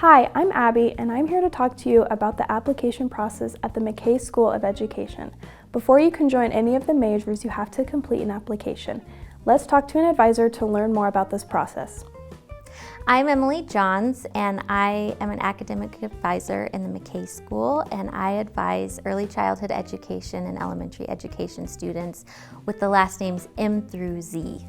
Hi, I'm Abby, and I'm here to talk to you about the application process at the McKay School of Education. Before you can join any of the majors, you have to complete an application. Let's talk to an advisor to learn more about this process. I'm Emily Johns, and I am an academic advisor in the McKay School, and I advise early childhood education and elementary education students with the last names M through Z.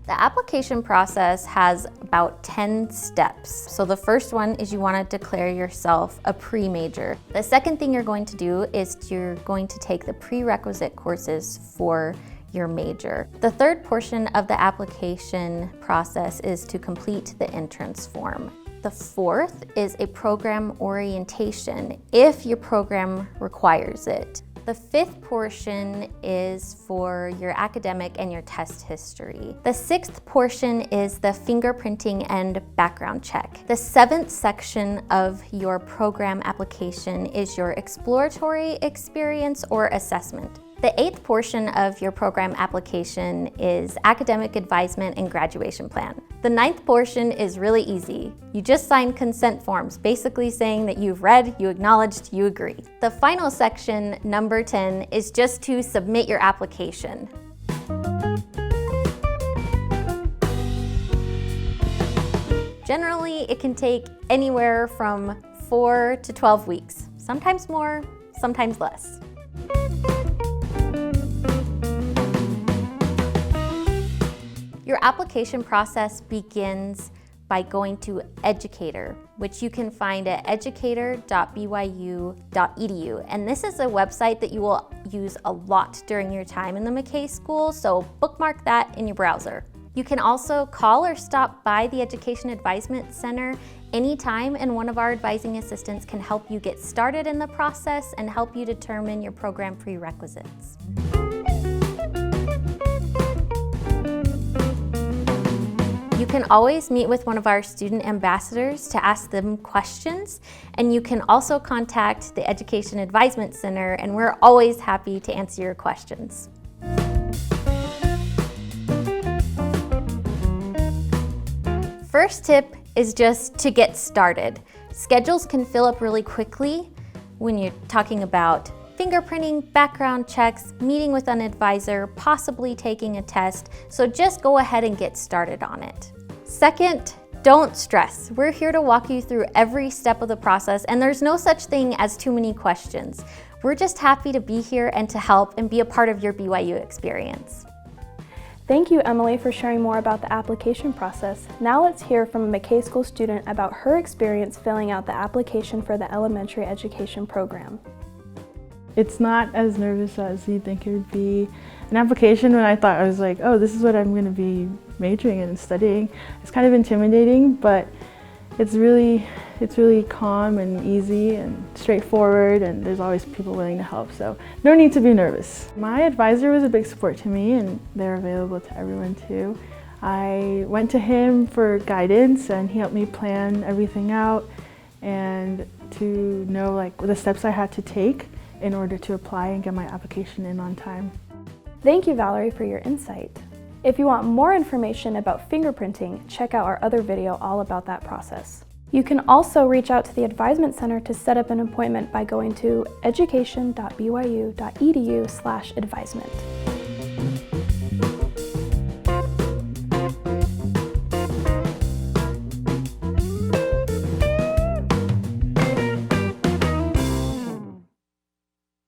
The application process has about 10 steps. So the first one is you want to declare yourself a pre-major. The second thing you're going to do is you're going to take the prerequisite courses for your major. The third portion of the application process is to complete the entrance form. The fourth is a program orientation, if your program requires it. The fifth portion is for your academic and your test history. The sixth portion is the fingerprinting and background check. The seventh section of your program application is your exploratory experience or assessment. The eighth portion of your program application is academic advisement and graduation plan. The ninth portion is really easy. You just sign consent forms, basically saying that you've read, you acknowledged, you agree. The final section, number 10, is just to submit your application. Generally, it can take anywhere from 4 to 12 weeks, sometimes more, sometimes less. Your application process begins by going to Educator, which you can find at educator.byu.edu. And this is a website that you will use a lot during your time in the McKay School, so bookmark that in your browser. You can also call or stop by the Education Advisement Center anytime, and one of our advising assistants can help you get started in the process and help you determine your program prerequisites. You can always meet with one of our student ambassadors to ask them questions, and you can also contact the Education Advisement Center, and we're always happy to answer your questions. First tip is just to get started. Schedules can fill up really quickly when you're talking about fingerprinting, background checks, meeting with an advisor, possibly taking a test, so just go ahead and get started on it. Second, don't stress. We're here to walk you through every step of the process, and there's no such thing as too many questions. We're just happy to be here and to help and be a part of your BYU experience. Thank you, Emily, for sharing more about the application process. Now let's hear from a McKay School student about her experience filling out the application for the elementary education program. It's not as nervous as you'd think it would be. An application, when I thought, I was like, oh, this is what I'm going to be majoring in and studying. It's kind of intimidating, but it's really calm and easy and straightforward, and there's always people willing to help, so no need to be nervous. My advisor was a big support to me, and they're available to everyone too. I went to him for guidance, and he helped me plan everything out and to know like the steps I had to take in order to apply and get my application in on time. Thank you, Valerie, for your insight. If you want more information about fingerprinting, check out our other video all about that process. You can also reach out to the Advisement Center to set up an appointment by going to education.byu.edu/advisement.